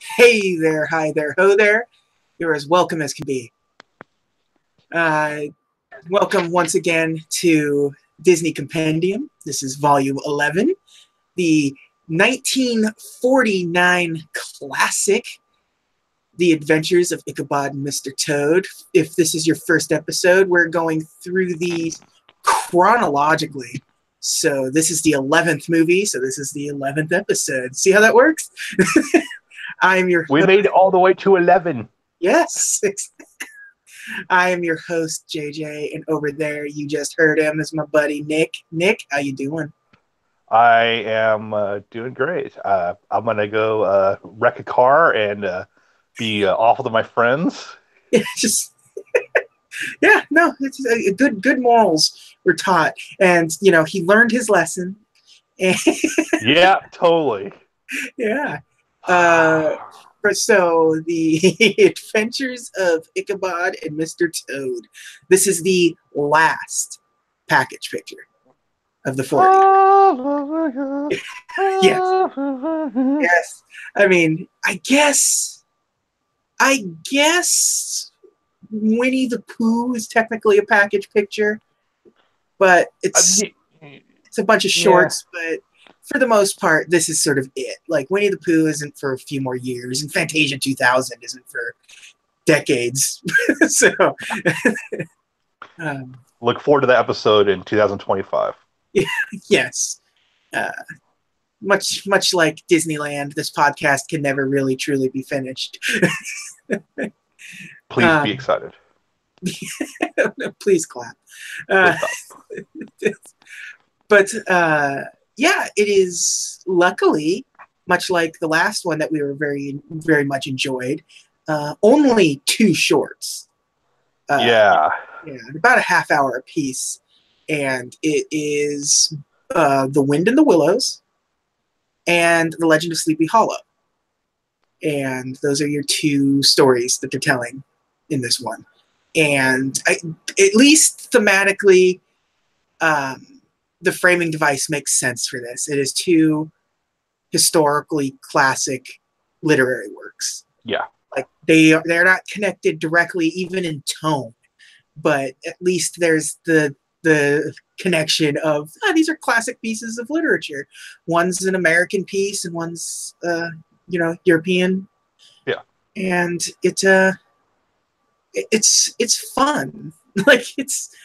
Hey there, hi there, ho there. You're as welcome as can be. Uh, Welcome once again to Disney Compendium. This is volume 11, the 1949 classic, The Adventures of Ichabod and Mr. Toad. If this is your first episode, we're going through these chronologically. So this is the 11th movie, so this is the 11th episode. See how that works? I'm your We made it all the way to 11. Yes. I am your host, JJ, and over there, you just heard him, is my buddy, Nick. Nick, how you doing? I am doing great. I'm going to go wreck a car and be awful to my friends. Yeah, just yeah, no, it's good morals were taught, and he learned his lesson. And Yeah, totally. yeah, uh, so the Adventures of Ichabod and Mr. Toad. This is the last package picture of the 40. Yes, yes. I mean, I guess Winnie the Pooh is technically a package picture, but it's a bunch of shorts. But for the most part, this is sort of it. Like Winnie the Pooh isn't for a few more years, and Fantasia 2000 isn't for decades. So, look forward to that episode in 2025. yes. Uh, much like Disneyland, this podcast can never really truly be finished. Please be excited. Please clap. But yeah, it is luckily, much like the last one that we were very much enjoyed, only two shorts. Yeah, about a half hour apiece. And it is The Wind in the Willows and The Legend of Sleepy Hollow. And those are your two stories that they're telling in this one. And at least thematically, the framing device makes sense for this. It is two historically classic literary works. Yeah. Like they're not connected directly, even in tone, but at least there's the connection of these are classic pieces of literature. One's an American piece and one's European. Yeah. And it's fun. Like it's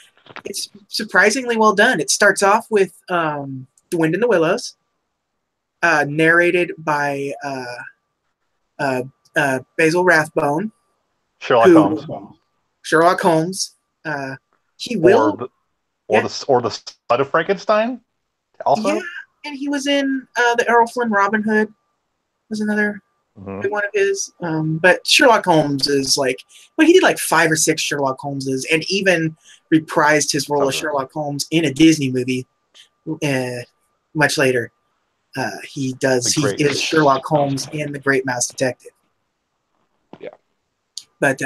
surprisingly well done. It starts off with The Wind in the Willows, narrated by Basil Rathbone, Sherlock Holmes. He will, the Son of Frankenstein. Also, yeah, and he was in the Errol Flynn Robin Hood. Was another one of his. But Sherlock Holmes is he did like 5 or 6 Sherlock Holmeses, and even reprised his role of Sherlock Holmes in a Disney movie much later. He is Sherlock Holmes in The Great Mouse Detective. Yeah. But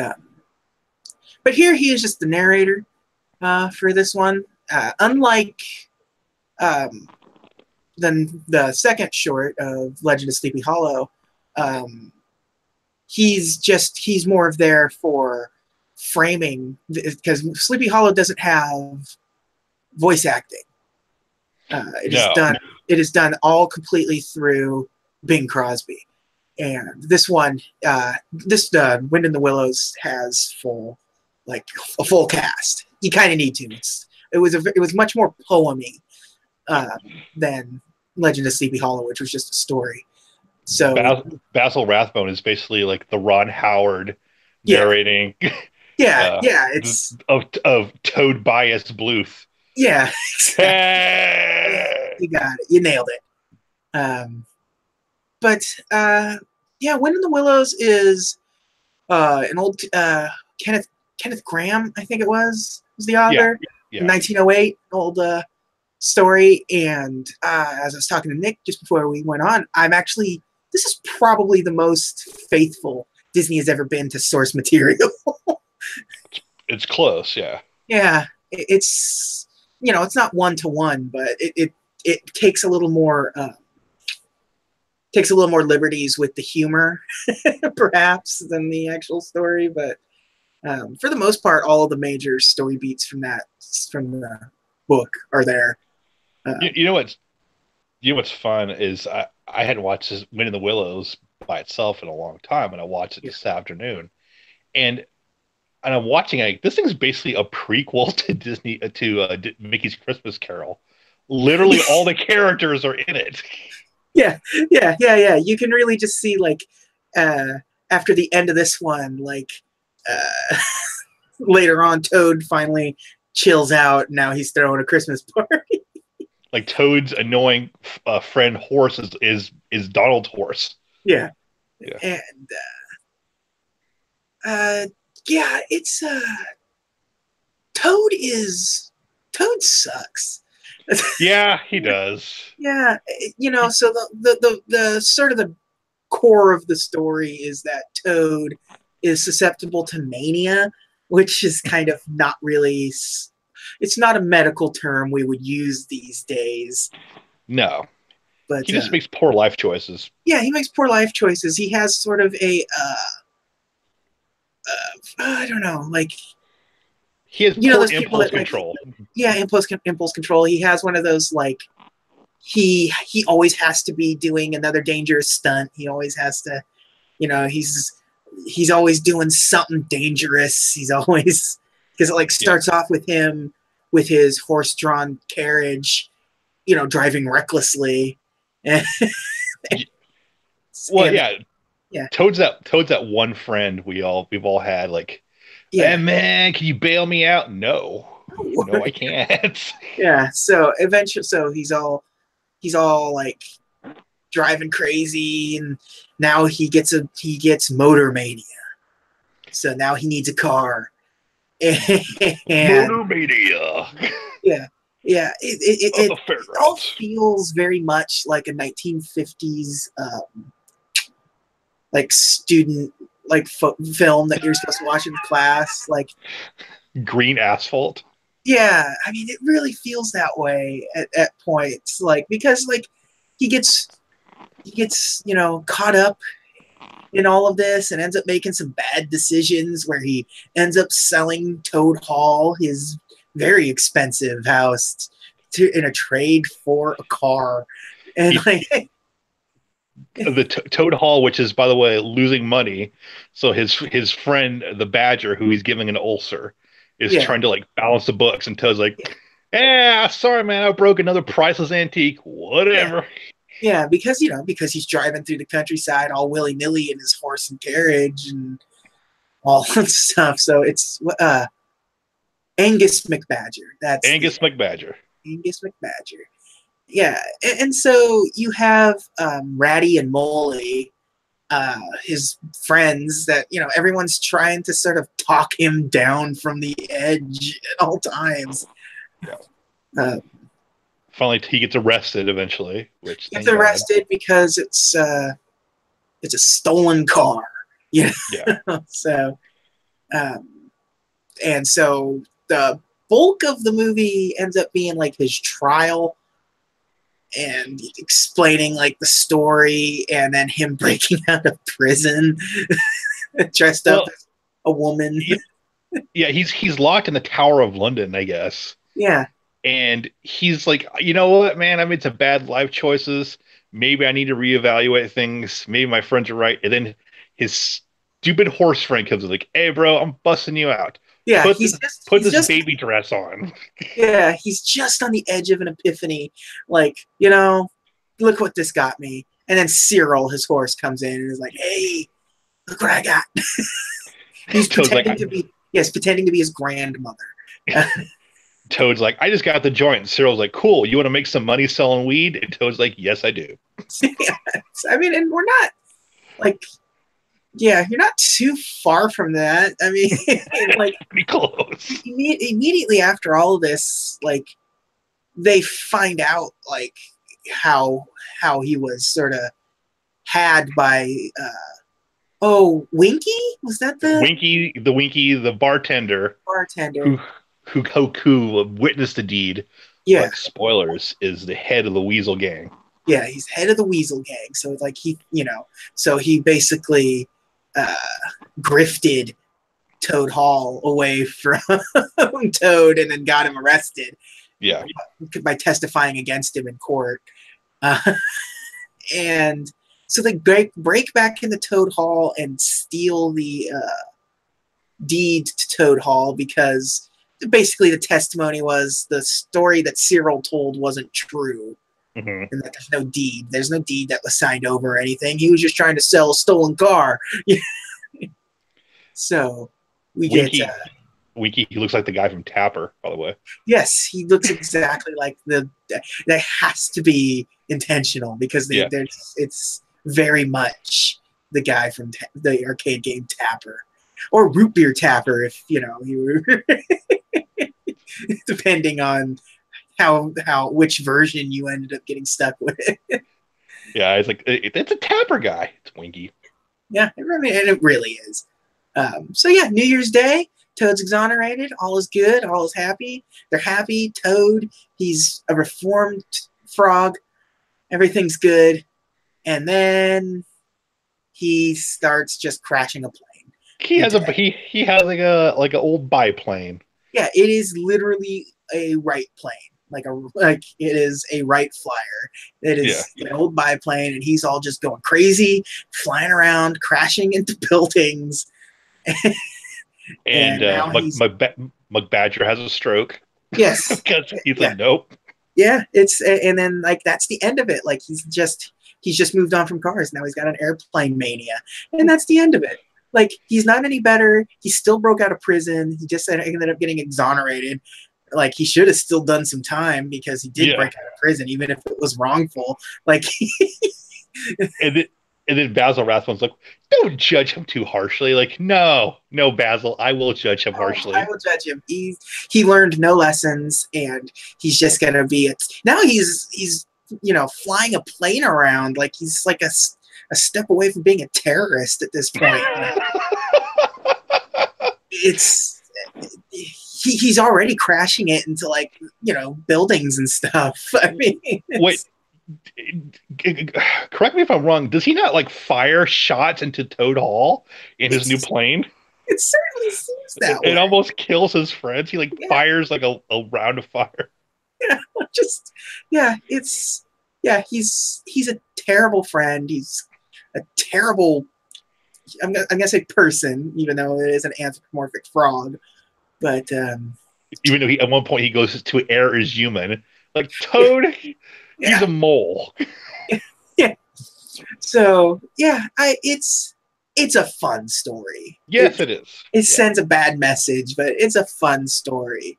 here he is just the narrator for this one. Unlike then the second short of Legend of Sleepy Hollow, he's more of there for framing, because Sleepy Hollow doesn't have voice acting. It is done all completely through Bing Crosby. And this one, Wind in the Willows has a full cast. You kind of need to. It was much more poemy than Legend of Sleepy Hollow, which was just a story. So Basil Rathbone is basically like the Ron Howard narrating. It's of Toad biased Bluth. Yeah, exactly. You got it. You nailed it. But Wind in the Willows is an old Kenneth Grahame, I think it was the author. In 1908, old story. And as I was talking to Nick just before we went on, this is probably the most faithful Disney has ever been to source material. It's close, yeah. Yeah, it's it's not 1-to-1, but it takes a little more takes a little more liberties with the humor, perhaps, than the actual story. But for the most part, all of the major story beats from the book are there. You, Um, you know what's you know what's fun is I hadn't watched this Wind in the Willows by itself in a long time, and I watched it yeah. this afternoon, and I'm watching it. This thing's basically a prequel to Disney to Mickey's Christmas Carol. Literally, all the characters are in it. Yeah, yeah. You can really just see like uh, after the end of this one, like later on, Toad finally chills out. Now he's throwing a Christmas party. Like Toad's annoying friend horse is Donald's horse. Yeah, Yeah, and uh, yeah, it's Toad is Toad sucks. yeah, he does. Yeah, He, so the sort of the core of the story is that Toad is susceptible to mania, which is kind of not really. It's not a medical term we would use these days, no, but he just makes poor life choices. yeah, he makes poor life choices. He has sort of a I don't know, like He has poor those people impulse that like control. yeah, impulse control. He has one of those like he always has to be doing another dangerous stunt. He always has to, he's always doing something dangerous. He's always because it like Yeah. starts off with him with his horse-drawn carriage, driving recklessly, and, Well, and yeah. yeah, Toad's that one friend we've all had. Like, hey yeah, man, can you bail me out? No, no, I can't. yeah. So eventually, he's all like driving crazy, and now he gets motor mania. So now he needs a car, and Motor mania yeah, yeah, of the it all fairgrounds. feels very much like a 1950s like student like film that you're supposed to watch in class. Like, Green asphalt. yeah, I mean, it really feels that way at points, like because like he gets caught up in all of this and ends up making some bad decisions where he ends up selling Toad Hall, his very expensive house, in a trade for a car. And He, like, the Toad Hall, which is by the way losing money, so his friend the Badger, who he's giving an ulcer, is yeah, trying to like balance the books, and Toad's like, "Yeah, sorry man, I broke another priceless antique. yeah, Whatever." yeah, because he's driving through the countryside all willy nilly in his horse and carriage and all that stuff. So it's Angus McBadger. That's the Angus McBadger. Angus McBadger. Yeah, and so you have Ratty and Molly, his friends that everyone's trying to sort of talk him down from the edge at all times. Yeah. Uh, Finally, he gets arrested eventually, which Gets thank God. arrested because it's a stolen car. Yeah, Yeah. so um, and so the bulk of the movie ends up being like his trial and explaining like the story and then him breaking out of prison dressed up Well, as a woman. yeah, he's locked in the Tower of London, I guess. Yeah, And he's like, you know what, man, I made some bad life choices. Maybe I need to reevaluate things. Maybe my friends are right. And then his stupid horse friend comes in like, hey, bro, I'm busting you out. yeah, Put put he's this just baby dress on. yeah, he's just on the edge of an epiphany. Like, look what this got me. And then Cyril, his horse, comes in and is like, hey, look what I got. He's Toad's like, pretending to be his grandmother. Toad's like, I just got the joint. And Cyril's like, cool. You want to make some money selling weed? And Toad's like, yes, I do. I mean, and we're not like, yeah, you're not too far from that. I mean, like, Pretty close. immediately after all of this, like, they find out like how he was sort of had by Winky, was that the Winky, the bartender bartender? who witnessed the deed, Yeah, but spoilers, is the head of the Weasel gang. Yeah, he's head of the Weasel Gang. So it's like so he basically uh, grifted Toad Hall away from Toad and then got him arrested Yeah. by testifying against him in court. Uh, and so they break back into Toad Hall and steal the deed to Toad Hall because basically the testimony was the story that Cyril told wasn't true. Hmm. And that there's no deed. There's no deed that was signed over or anything. He was just trying to sell a stolen car. So we get Winky, he looks like the guy from Tapper, by the way. yes, he looks exactly like that has to be intentional because Yeah. it's very much the guy from the arcade game Tapper or Root Beer Tapper if you were depending on how which version you ended up getting stuck with. Yeah, it's like it's a Tapper guy. It's Winky. Yeah, and it really is. So yeah, New Year's Day, Toad's exonerated. All is good. All is happy. They're happy. Toad, he's a reformed frog. Everything's good. And then he starts just crashing a plane. He has he has like an old biplane. Yeah, it is literally a Wright plane. Like it is a Wright flyer. It is an old biplane, and he's all just going crazy, flying around, crashing into buildings. And McBadger has a stroke. Yes, because he said nope. Yeah, and then like that's the end of it. Like he's just moved on from cars. Now he's got an airplane mania, and that's the end of it. Like he's not any better. He still broke out of prison. He just ended up getting exonerated. Like he should have still done some time because he did break out of prison, even if it was wrongful. Like, and then Basil Rathbone's like, "Don't judge him too harshly." Like, no, Basil, I will judge him harshly. I will judge him. He learned no lessons, and he's just gonna be now. He's flying a plane around like he's like a step away from being a terrorist at this point. He's already crashing it into like buildings and stuff. I mean, wait, correct me if I'm wrong. Does he not like fire shots into Toad Hall in his new plane? It certainly seems that way. It almost kills his friends. He fires like a round of fire. He's a terrible friend. He's a terrible. I'm gonna say person, even though it is an anthropomorphic frog. But even though at one point he goes to air is human, like Toad, he's a mole. Yeah. So yeah, it's a fun story. Yes, it is. It sends a bad message, but it's a fun story,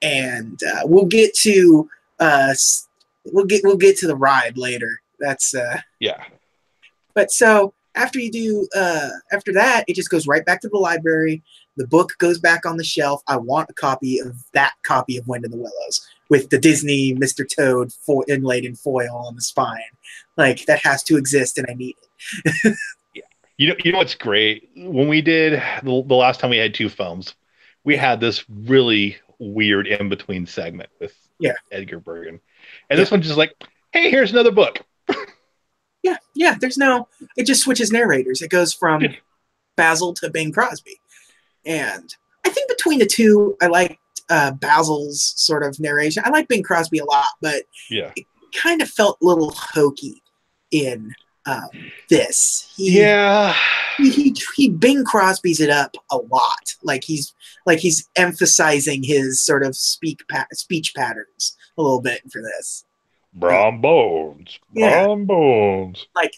and we'll get to we'll get to the ride later. That's yeah. But so after you do after that, it just goes right back to the library. The book goes back on the shelf. I want a copy of Wind in the Willows with the Disney Mr. Toad inlaid in foil on the spine. Like that has to exist, and I need it. Yeah, you know what's great? When we did the last time we had two films, we had this really weird in between segment with Edgar Bergen, and this one's just like, hey, here's another book. Yeah. It just switches narrators. It goes from Basil to Bing Crosby. And I think between the two, I liked Basil's sort of narration. I like Bing Crosby a lot, but it kind of felt a little hokey in this. He Bing Crosby's it up a lot. Like he's emphasizing his sort of speech patterns a little bit for this. Brom bones. Like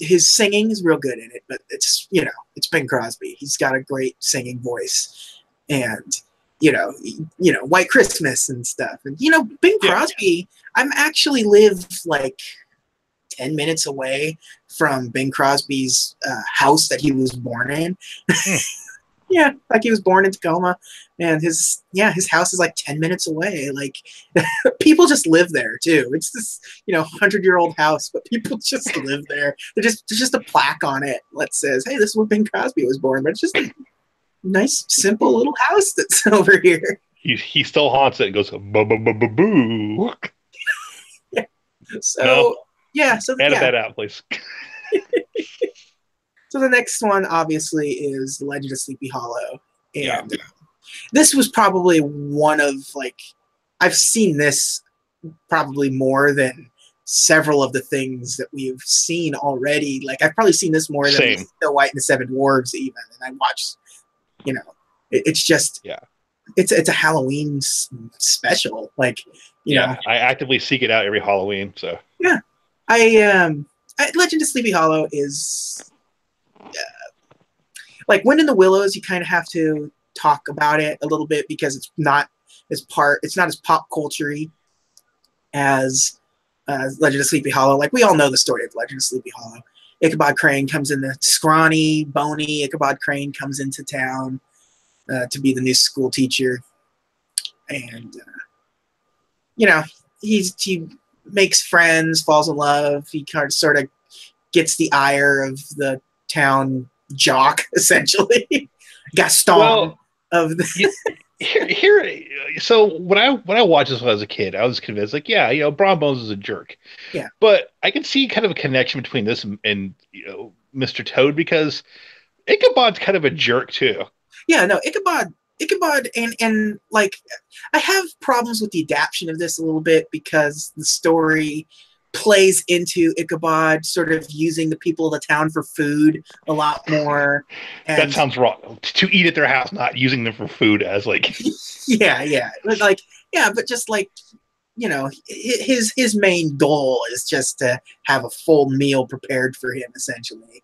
his singing is real good in it, but it's it's Bing Crosby. He's got a great singing voice, and White Christmas and stuff. And Bing Crosby. I'm actually live like 10 minutes away from Bing Crosby's house that he was born in. Yeah, like he was born in Tacoma, and his house is like 10 minutes away. Like people just live there too. It's this 100-year-old house, but people just live there. There's just a plaque on it that says, "Hey, this is where Bing Crosby was born." But it's just a nice, simple little house that's over here. He still haunts it and goes boo. No, So yeah, so edit yeah, that out, please. so the next one obviously is The Legend of Sleepy Hollow, Yeah, and this was probably one of like I've seen this probably more than several of the things that we've seen already. Like I've probably seen this more than same. Snow White and the Seven Dwarves even, and I watched, you know, it's just Yeah, it's a Halloween special, like you know, yeah. I actively seek it out every Halloween. So yeah. Legend of Sleepy Hollow is like Wind in the Willows. You kind of have to talk about it a little bit because it's not as pop culture-y as Legend of Sleepy Hollow. Like we all know the story of Legend of Sleepy Hollow. Ichabod Crane comes in, the scrawny, bony Ichabod Crane comes into town to be the new school teacher, and you know he makes friends, falls in love. He kind of sort of gets the ire of the town jock, essentially. Gaston well, of the you, here. So when I watched this when I was a kid, I was convinced, like, yeah, Bron Bones is a jerk. yeah But I can see kind of a connection between this and Mr. Toad, because Ichabod's kind of a jerk too. yeah no Ichabod and like I have problems with the adaptation of this a little bit because the story plays into Ichabod sort of using the people of the town for food a lot more, That and sounds wrong. To eat at their house, not using them for food as like, yeah, like yeah, but just like his main goal is just to have a full meal prepared for him, essentially.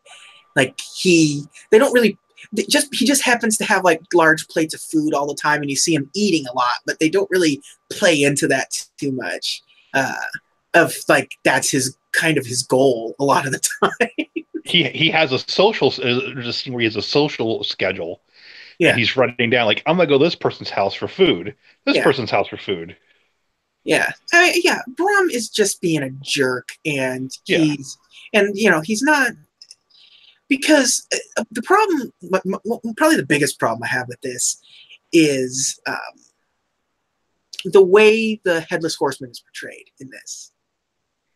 Like they don't really he just happens to have like large plates of food all the time, and you see him eating a lot, but they don't really play into that too much. Uh, of like that's his kind of his goal a lot of the time. he has a social, there's a scene where he has a social schedule, and Yeah, he's writing down, like, I'm gonna go to this person's house for food, this yeah, person's house for food. yeah. Yeah, Brom is just being a jerk, and Yeah, he's not because the problem, probably the biggest problem I have with this is the way the headless horseman is portrayed in this.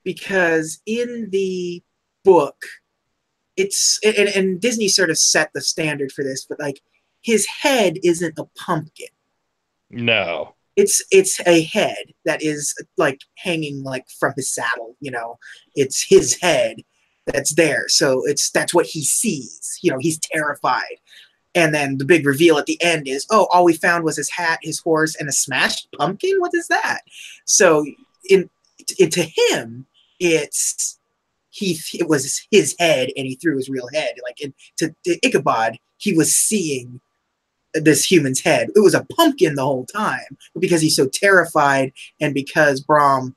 Because in the book, and Disney sort of set the standard for this, but like his head isn't a pumpkin. no, It's a head that is like hanging like from his saddle. It's his head that's there. So that's what he sees. He's terrified. And then the big reveal at the end is, oh, all we found was his hat, his horse, and a smashed pumpkin. What is that? So into him, it was his head, and he threw his real head. Like to Ichabod, he was seeing this human's head. It was a pumpkin the whole time, but because he's so terrified, and because Brom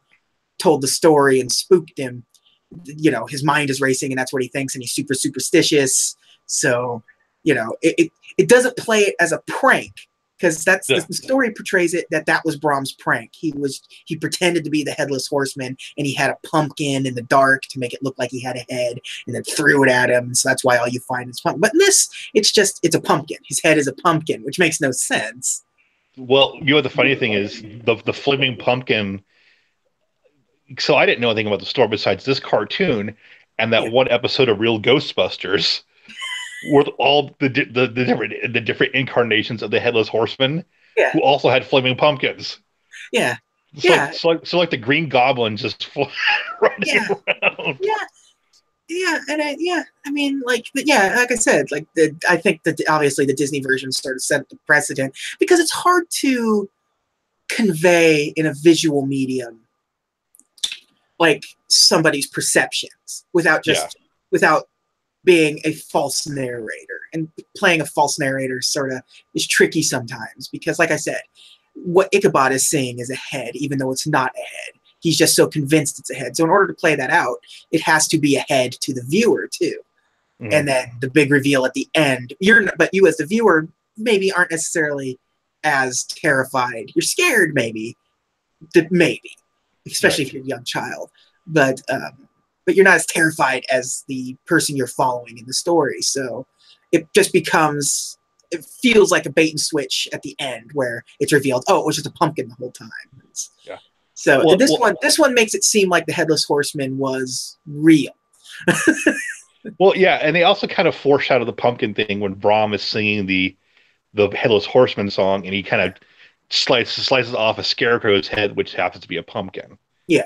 told the story and spooked him, his mind is racing, and that's what he thinks, and he's super superstitious. So it doesn't play it as a prank, because that's yeah. the story portrays it that was Brom's prank. He pretended to be the headless horseman, and he had a pumpkin in the dark to make it look like he had a head, and then threw it at him. And so that's why all you find is pumpkin. But in this, it's a pumpkin. His head is a pumpkin, which makes no sense. Well, the funny thing is, the flaming pumpkin. So I didn't know anything about the store besides this cartoon and that Yeah, one episode of Real Ghostbusters, with all the different incarnations of the headless horseman, yeah, who also had flaming pumpkins. yeah, So like yeah, so like, so like the Green Goblin just running yeah, around. yeah. Yeah, and I mean, like, yeah, like I said, like I think that obviously the Disney version sort of set the precedent because it's hard to convey in a visual medium like somebody's perceptions Yeah, without being a false narrator, and playing a false narrator sort of is tricky sometimes because, like I said, what Ichabod is seeing is a head, even though it's not a head. He's just so convinced it's a head. So in order to play that out, it has to be a head to the viewer too. hmm, And then the big reveal at the end. But you as the viewer maybe aren't necessarily as terrified. You're scared, maybe, especially right. if you're a young child. But you're not as terrified as the person you're following in the story. So it just becomes, it feels like a bait and switch at the end where it's revealed, oh, it was just a pumpkin the whole time. Yeah. So Well, this one makes it seem like the Headless Horseman was real. yeah, and they also kind of foreshadow the pumpkin thing when Brahm is singing the Headless Horseman song, and he kind of slices off a scarecrow's head, which happens to be a pumpkin. Yeah,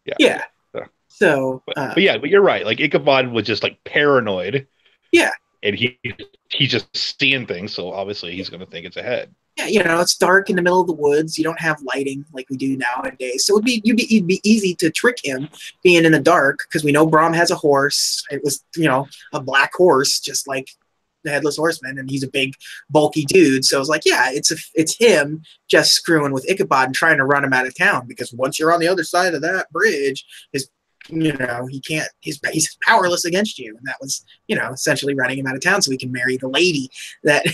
Yeah. yeah. So, So but you're right. Like Ichabod was just like paranoid, yeah, and he's just seeing things, so obviously he's going to think it's a head. yeah. You know, it's dark in the middle of the woods. You don't have lighting like we do nowadays, so it'd be easy to trick him being in the dark because we know Brahm has a horse. It was a black horse, just like the Headless Horseman, and he's a big, bulky dude. So I was like, yeah, it's him just screwing with Ichabod and trying to run him out of town because once you're on the other side of that bridge, he can't. He's powerless against you, and that was essentially running him out of town so he can marry the lady that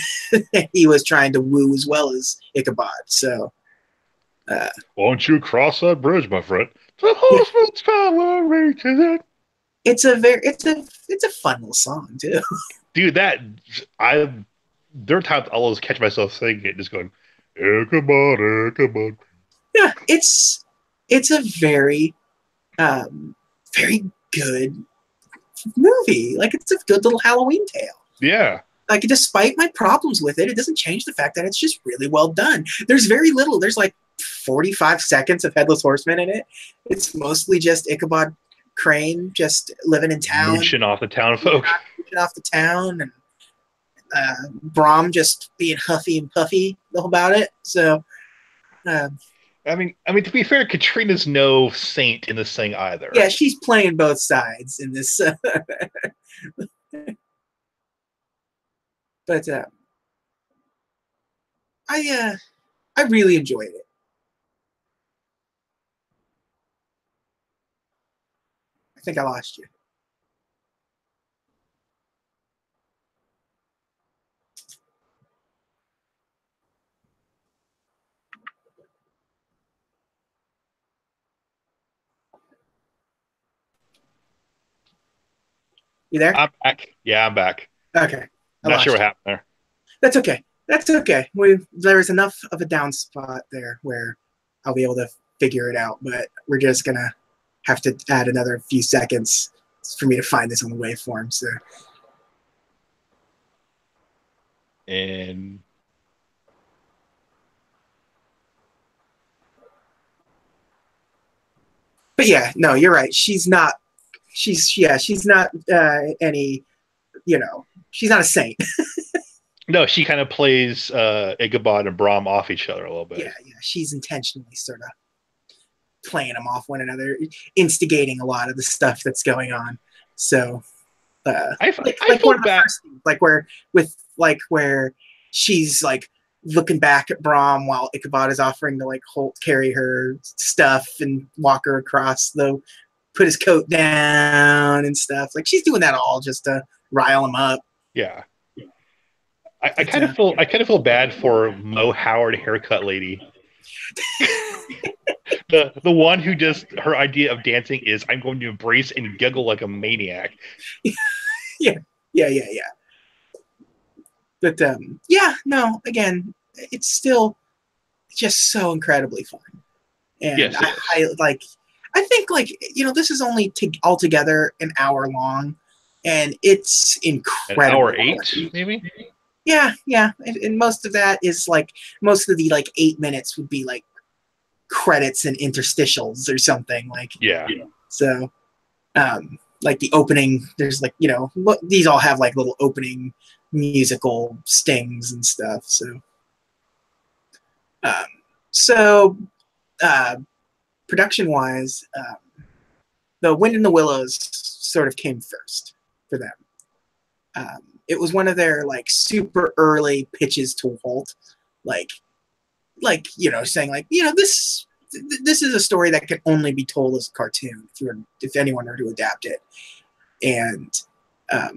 he was trying to woo as well as Ichabod. So, Won't you cross that bridge, my friend? The yeah, horseman's power reaches it. it's a fun little song too. Dude, there are times I'll always catch myself singing it, just going, Ichabod, Ichabod. Yeah, it's a very good movie. Like it's a good little Halloween tale. Yeah. Like despite my problems with it, it doesn't change the fact that it's just really well done. There's very little. There's like 45 seconds of Headless Horseman in it. It's mostly just Ichabod Crane just living in town, Mooching off the town folk. mooching off the town, and Brahm just being huffy and puffy about it. So, uh, To be fair, Katrina's no saint in this thing either. yeah, she's playing both sides in this. But I really enjoyed it. I think I lost you. You there? I'm back. Yeah, I'm back. Okay. I'm not sure what happened there. That's okay. That's okay. There's enough of a down spot there where I'll be able to figure it out, but we're just gonna have to add another few seconds for me to find this on the waveform. So, And but yeah, no, you're right. She's not. She's not any. She's not a saint. no, she kind of plays Ichabod and Brahm off each other a little bit. Yeah. She's intentionally sort of playing them off one another, instigating a lot of the stuff that's going on. So, I like feel one of the bad. first things, where she's like looking back at Brahm while Ichabod is offering to like carry her stuff and walk her across put his coat down and stuff. Like she's doing that all just to rile him up. Yeah. I kind of feel bad for Mo Howard haircut lady. the one who just her idea of dancing is I'm going to embrace and giggle like a maniac. Yeah. But no, again, it's still just so incredibly fun. And yes, I think this is only altogether an hour long, and it's incredible. An hour 8, maybe? Yeah. And most of that is most of the 8 minutes would be like credits and interstitials or something Yeah. So, like the opening, there's these all have like little opening musical stings and stuff. So, production wise, the Wind in the Willows sort of came first for them. It was one of their super early pitches to Walt, saying this is a story that can only be told as a cartoon if anyone were to adapt it, and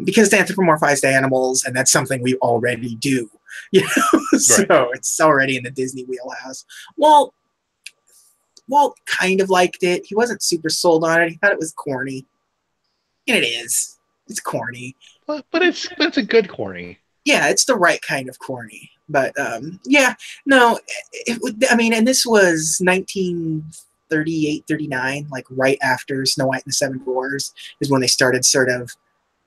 because they anthropomorphized animals, and that's something we already do, so Right. It's already in the Disney wheelhouse. Walt kind of liked it. He wasn't super sold on it. He thought it was corny, and it is. It's corny. But it's a good corny. Yeah, it's the right kind of corny. But no, and this was 38, 39, like right after Snow White and the Seven Dwarfs, is when they started sort of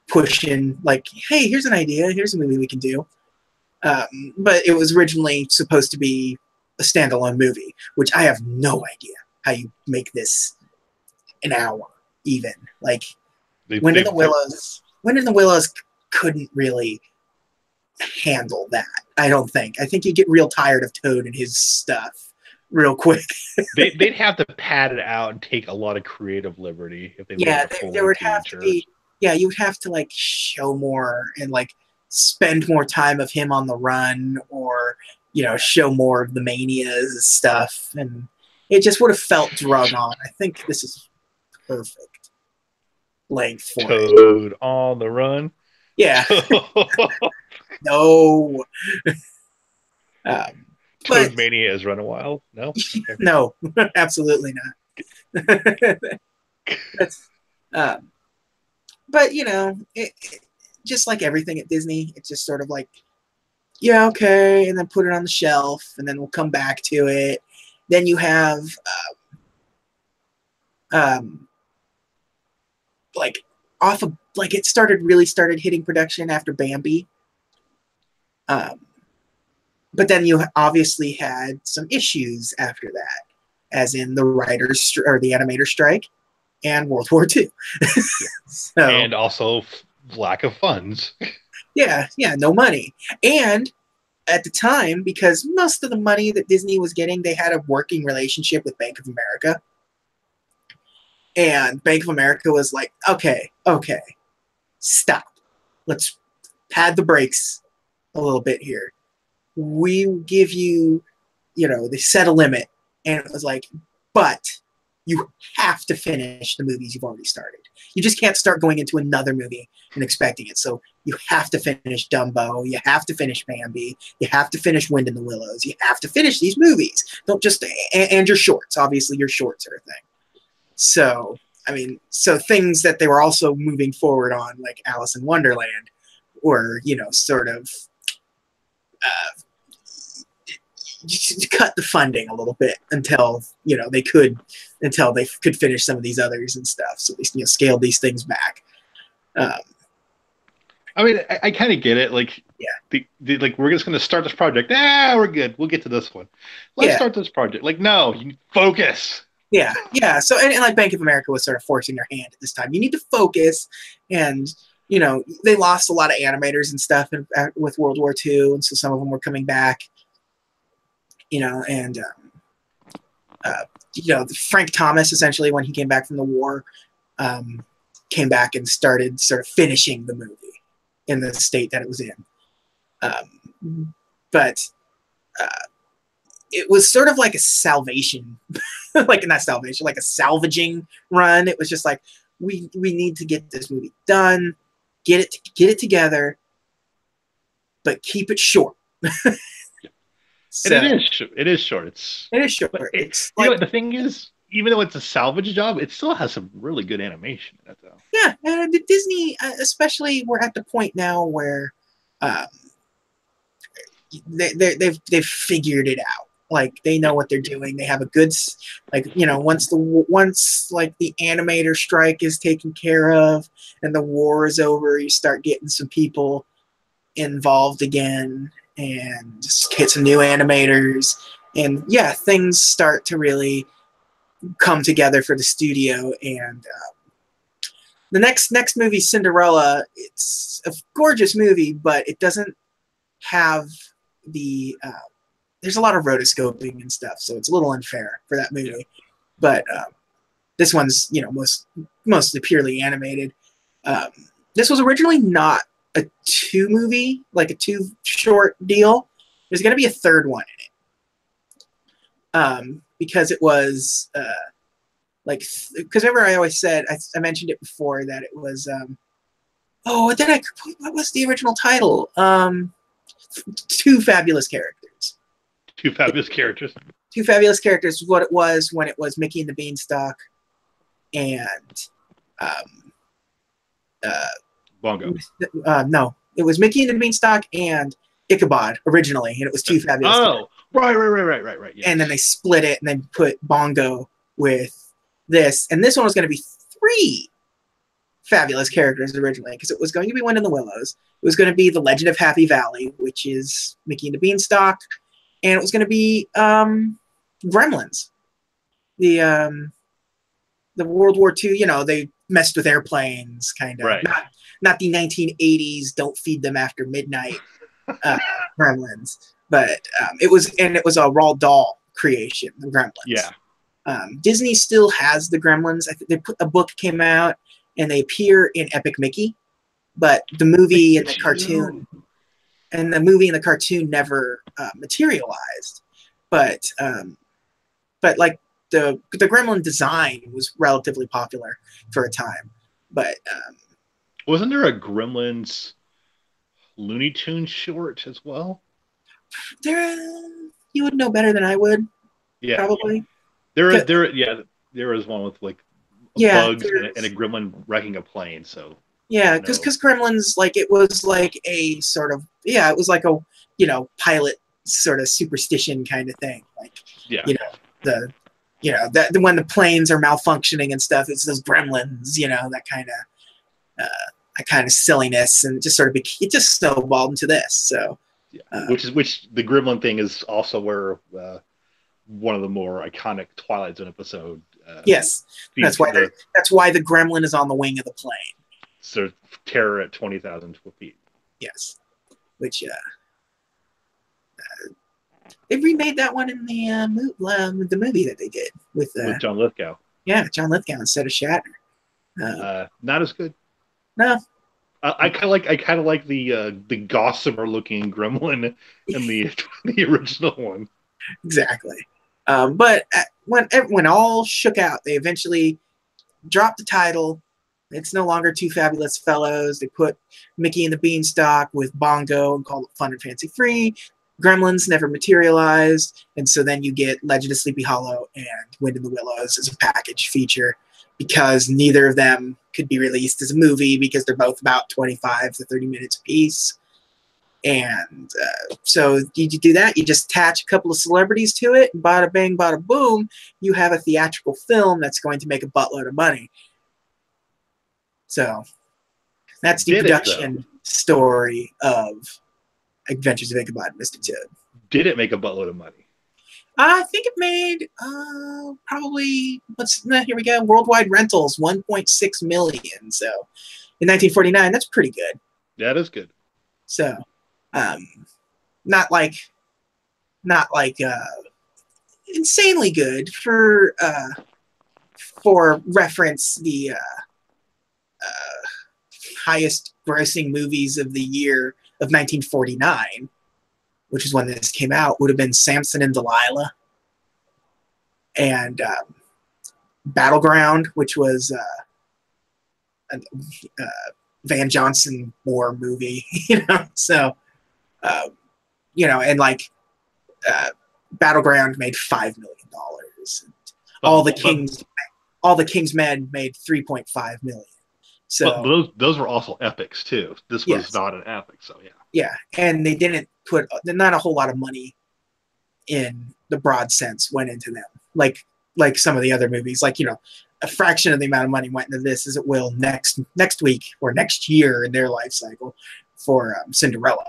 pushing, like, hey, here's an idea, here's a movie we can do. But it was originally supposed to be a standalone movie, which I have no idea how you make this an hour even. Like, Wind in the Willows couldn't really handle that. I don't think. I think you get real tired of Toad and his stuff real quick. They'd have to pad it out and take a lot of creative liberty if they Yeah, made it there would have to feature. be. Yeah, you would have to like show more and like spend more time of him on the run, or show more of the manias and stuff, and it just would have felt drug on. I think this is perfect length for it. Toad on the run. Yeah. No. Um, but Toad Mania has run a while. No, okay. no, absolutely not. That's, but just like everything at Disney, it's just sort of like, yeah, okay, and then put it on the shelf, and then we'll come back to it. Then you have, like off of like it really started hitting production after Bambi. But then you obviously had some issues after that, as in the writers or the animator strike and World War II. So, and also lack of funds. yeah, no money. And at the time, because most of the money that Disney was getting, they had a working relationship with Bank of America. And Bank of America was like, okay, stop. Let's pad the brakes a little bit here. We give you, they set a limit. And it was like, but you have to finish the movies you've already started. You just can't start going into another movie and expecting it. So you have to finish Dumbo. You have to finish Bambi. You have to finish Wind in the Willows. You have to finish these movies. Don't just, and your shorts. Obviously, your shorts are a thing. So, so things that they were also moving forward on, like Alice in Wonderland, or, sort of cut the funding a little bit until they could finish some of these others and stuff. So they scaled these things back. I kind of get it. Like, yeah, like we're just going to start this project. We're good. We'll get to this one. Let's start this project. Like, no, you focus. Yeah. So and like Bank of America was sort of forcing their hand at this time. You need to focus, and they lost a lot of animators and stuff with World War II, and so some of them were coming back. And Frank Thomas, essentially, when he came back from the war, came back and started sort of finishing the movie in the state that it was in. But it was sort of like a salvation, like not salvation, like a salvaging run. It was just like, we need to get this movie done, get it together, but keep it short. So, and it is short. It is short. It's like, the thing is, even though it's a salvage job, it still has some really good animation in it, though. Yeah, and Disney, especially, we're at the point now where they've figured it out. Like, they know what they're doing. They have a good, like, once the animator strike is taken care of and the war is over, you start getting some people involved again, and just get some new animators, and things start to really come together for the studio. And the next movie, Cinderella, it's a gorgeous movie, but it doesn't have the there's a lot of rotoscoping and stuff, so it's a little unfair for that movie. But this one's mostly purely animated. This was originally not a 2-movie, like a 2-short deal. There's going to be a third one in it. Because it was because remember I always said, I mentioned it before, that it was what was the original title? Two Fabulous Characters. Two Fabulous Characters. Two Fabulous Characters is what it was when it was Mickey and the Beanstalk and Bongo. No, it was Mickey and the Beanstalk and Ichabod originally, and it was Two Fabulous. Oh, right. Yes. And then they split it and then put Bongo with this, and this one was going to be 3 fabulous characters originally, because it was going to be Wind in the Willows, it was going to be the Legend of Happy Valley, which is Mickey and the Beanstalk, and it was going to be Gremlins, the World War II. They messed with airplanes, kind of. Right. Not the 1980s. Don't feed them after midnight. Gremlins, but it was a Roald Dahl creation, the Gremlins. Yeah. Disney still has the Gremlins. I think a book came out, and they appear in Epic Mickey, but the movie and the cartoon never materialized. But like the Gremlin design was relatively popular for a time. But wasn't there a Gremlins Looney Tunes short as well? You would know better than I would. Yeah, probably. There is one with like bugs and a gremlin wrecking a plane. So yeah, because Gremlins, like, it was like a sort of it was like a pilot sort of superstition kind of thing. Like that when the planes are malfunctioning and stuff, it's those gremlins. That kind of silliness, and just sort of it just snowballed into this. So which the gremlin thing is also where one of the more iconic Twilight Zone episode. Yes, that's why the gremlin is on the wing of the plane. So terror at 20,000 feet. Yes, which they remade that one in the movie that they did with John Lithgow. Yeah, John Lithgow instead of Shatner. Not as good. No. I kind of like the gossamer looking gremlin in the original one. Exactly. But when all shook out, they eventually dropped the title. It's no longer Two Fabulous Fellows. They put Mickey and the Beanstalk with Bongo and called it Fun and Fancy Free. Gremlins never materialized, and so then you get Legend of Sleepy Hollow and Wind in the Willows as a package feature, because neither of them could be released as a movie because they're both about 25 to 30 minutes apiece. And so you do that. You just attach a couple of celebrities to it, and bada bang, bada boom, you have a theatrical film that's going to make a buttload of money. So that's the production story of Adventures of Ichabod and Mr. Toad. Did it make a buttload of money? I think it made probably, here we go, worldwide rentals, 1.6 million. So in 1949, that's pretty good. That is good. So not like insanely good. For reference, the highest grossing movies of the year of 1949, which is when this came out, would have been Samson and Delilah, and Battleground, which was a Van Johnson war movie, So, and like Battleground made $5 million. All the King's Men made $3.5 million. So but those were also epics too. This was not an epic, so yeah. Yeah, and they didn't put not a whole lot of money in the broad sense went into them. Like some of the other movies, a fraction of the amount of money went into this as it will next week or next year in their life cycle for Cinderella.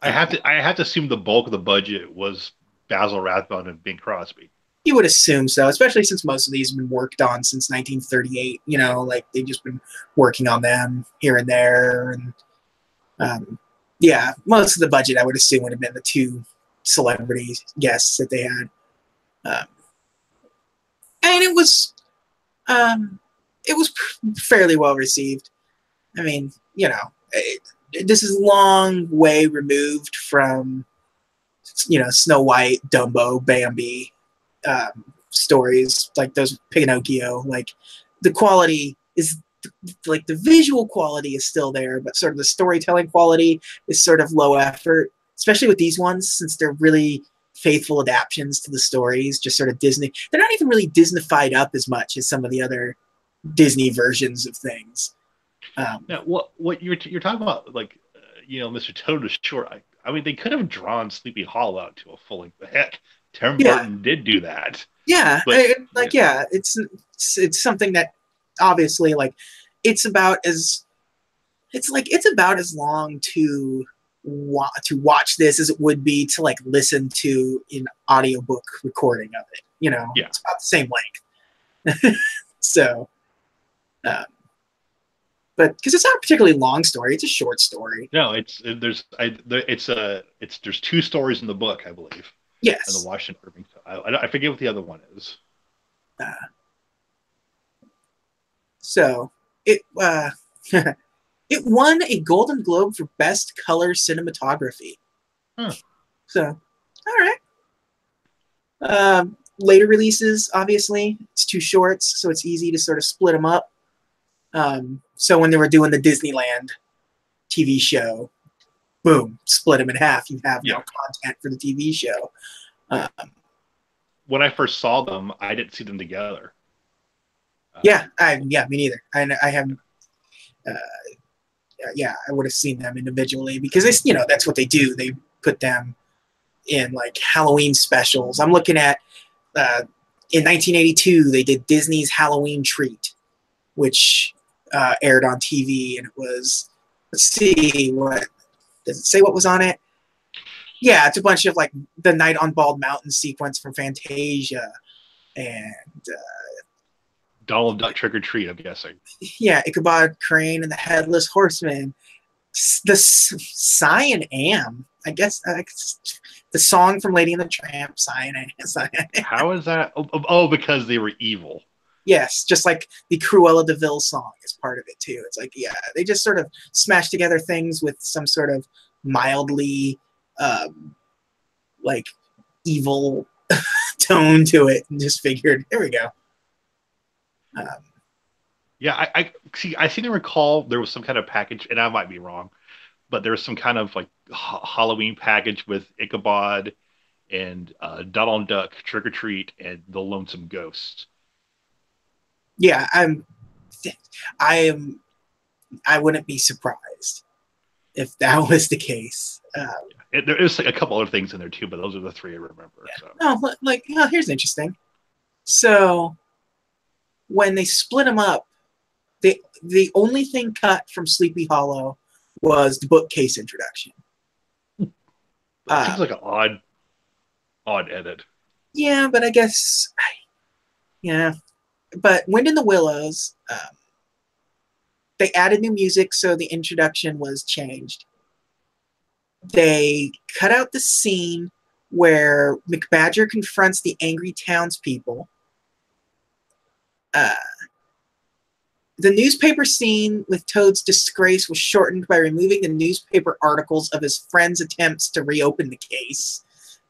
I have to assume the bulk of the budget was Basil Rathbone and Bing Crosby. You would assume so, especially since most of these have been worked on since 1938. They've just been working on them here and there. And most of the budget, I would assume, would have been the 2 celebrity guests that they had. And it was fairly well received. I mean, this is a long way removed from, Snow White, Dumbo, Bambi, stories like those, Pinocchio. Like, the quality is, like, the visual quality is still there, but sort of the storytelling quality is sort of low effort, especially with these ones, since they're really faithful adaptations to the stories, just sort of Disney. They're not even really Disney-fied up as much as some of the other Disney versions of things. Now, what you're talking about, like, Mr. Toad was short. I mean, they could have drawn Sleepy Hollow out to a full length. Heck, Tim Burton did do that. Yeah, But yeah, like yeah, it's something that obviously like it's about as it's about as long to watch this as it would be to like listen to an audiobook recording of it. You know, yeah. it's about the same length. So, um, but because it's not a particularly long story, it's a short story. No, it's there's two stories in the book, I believe, and the Yes. Washington Irving. I forget what the other one is. Uh, so it it won a Golden Globe for Best Color Cinematography. Huh. So, all right. Later releases, obviously, it's two shorts, so it's easy to sort of split them up. So when they were doing the Disneyland TV show, boom, split them in half. You have Yeah. now content for the TV show. Um, When I first saw them, I didn't see them together. yeah, me neither. I haven't. Uh, yeah, I would have seen them individually because that's what they do. They put them in like Halloween specials. I'm looking at in 1982 they did Disney's Halloween Treat, which aired on TV, and it was let's see what does it say what was on it. Yeah, it's a bunch of like the Night on Bald Mountain sequence from Fantasia, and Donald Duck Trick or Treat, I'm guessing. yeah, Ichabod Crane and the Headless Horseman. The Cyan Am, I guess, the song from Lady and the Tramp, Cyan Am. How is that? Oh, because they were evil. Yes, just like the Cruella de Vil song is part of it too. It's like, yeah, they just sort of smash together things with some sort of mildly like evil tone to it, and just figured, here we go. Um, Yeah, I see. I seem to recall there was some kind of package, and I might be wrong, but there was some kind of like Halloween package with Ichabod and Donald Duck Trick or Treat and the Lonesome Ghost. yeah, I am, I wouldn't be surprised if that was the case. There is like a couple other things in there too, but those are the three I remember. Yeah. So No, like, here's interesting. So when they split them up, the only thing cut from Sleepy Hollow was the bookcase introduction. that seems like an odd edit. Yeah, but I guess, yeah. But Wind in the Willows, they added new music, so the introduction was changed. They cut out the scene where McBadger confronts the angry townspeople. Uh, the newspaper scene with Toad's disgrace was shortened by removing the newspaper articles of his friend's attempts to reopen the case.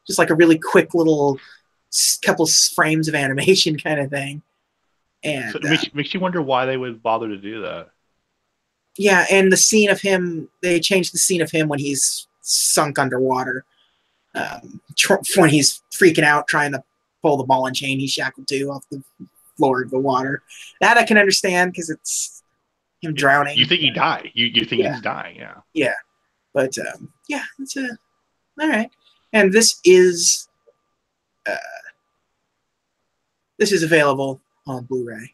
Just like a really quick little couple frames of animation kind of thing. And So it makes you wonder why they would bother to do that. yeah, and the scene of him, they changed the scene of him when he's sunk underwater. When he's freaking out trying to pull the ball and chain he's shackled to off the floor of the water. That I can understand because it's him drowning. You think he died? You think he's dying? Yeah. Yeah, but yeah, it's all right. And this is available on Blu-ray.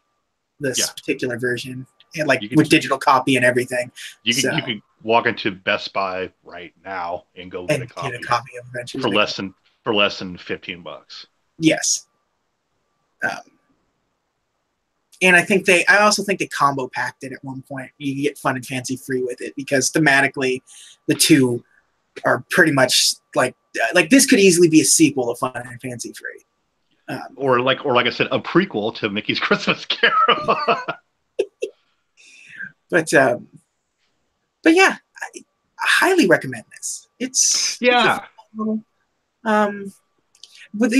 This particular version, and like with digital copy and everything. You can walk into Best Buy right now and go get a copy. Get a copy of Adventures for less than $15. Yes. And I also think they combo packed it at one point. You get Fun and Fancy free with it because thematically, the two are pretty much like this could easily be a sequel to Fun and Fancy free. Or like I said, a prequel to Mickey's Christmas Carol. But yeah, I highly recommend this. It's with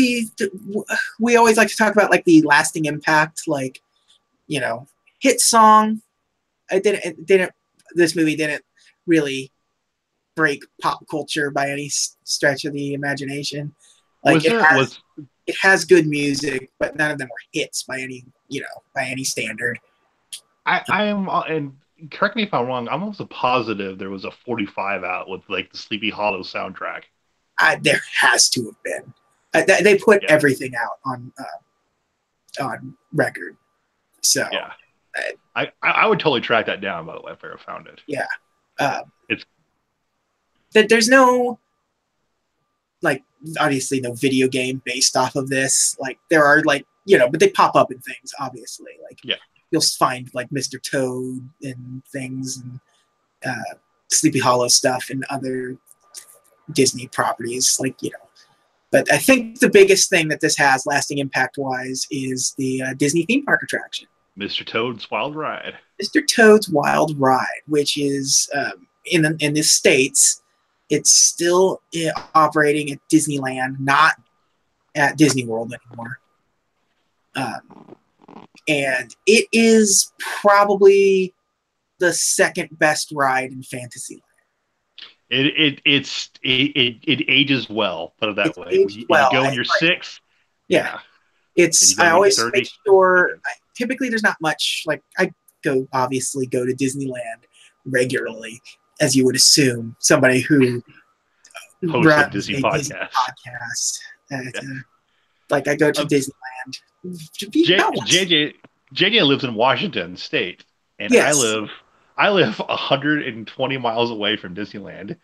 we always like to talk about like the lasting impact, like hit song. This movie didn't really break pop culture by any stretch of the imagination. Like it has good music, but none of them were hits by any standard. I am, and correct me if I'm wrong, I'm almost positive there was a 45 out with like the Sleepy Hollow soundtrack. There has to have been. They put everything out on on record. So Yeah. uh, I would totally track that down, by the way, if I ever found it. yeah, um, It's that there's no like obviously no video game based off of this. Like there are like but they pop up in things obviously. Like yeah. you'll find like Mr. Toad and things and Sleepy Hollow stuff and other Disney properties. But I think the biggest thing that this has, lasting impact wise, is the Disney theme park attraction, Mr. Toad's Wild Ride. Mr. Toad's Wild Ride, which is in the States, it's still operating at Disneyland, not at Disney World anymore. And it is probably the second best ride in Fantasyland. It ages well, put it that way. When you Well, go when you're 6, yeah. I always make sure. Typically, there's not much. Like I obviously go to Disneyland regularly, as you would assume. Somebody who host runs a Disney Disney podcast. Like I go to Disneyland. JJ lives in Washington State, and yes. I live 120 miles away from Disneyland,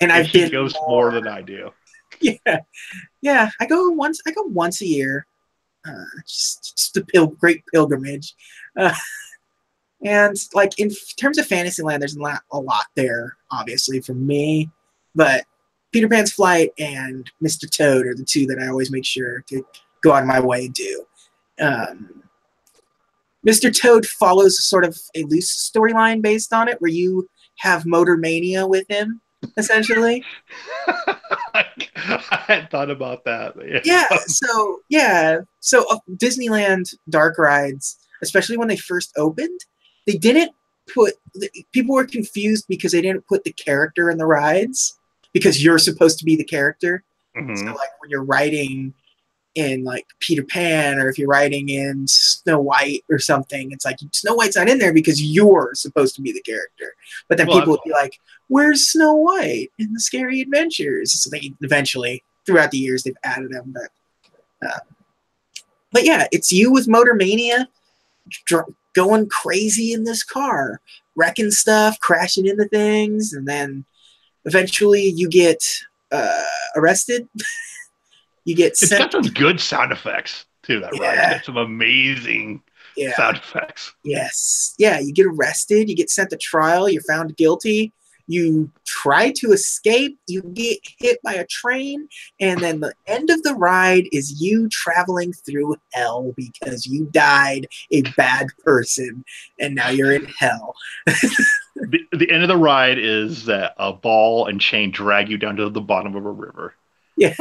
and I've been goes more than I do. Yeah. I go once a year. Just a great pilgrimage. And like in terms of Fantasyland, there's not a lot there, obviously, for me. But Peter Pan's Flight and Mr. Toad are the two that I always make sure to go out of my way and do. Mr. Toad follows sort of a loose storyline based on it, where you have Motor Mania with him, essentially. I hadn't thought about that. So Disneyland dark rides, especially when they first opened, they didn't put people were confused because they didn't put the character in the rides because you're supposed to be the character. Mm-hmm. So like when you're riding in like Peter Pan, or if you're riding in Snow White or something, it's like Snow White's not in there because you're supposed to be the character. But then people would be like, where's Snow White in the Scary Adventures? So they eventually, throughout the years, they've added them. But yeah, it's you with Motor Mania going crazy in this car, wrecking stuff, crashing into things, and then eventually you get arrested. You get sent. It's got some good sound effects too. That ride. It's got some amazing sound effects. Yes. Yeah. You get arrested. You get sent to trial. You're found guilty. You try to escape. You get hit by a train. And then the end of the ride is you traveling through hell because you died a bad person. And now you're in hell. The end of the ride is that a ball and chain drag you down to the bottom of a river. Yeah.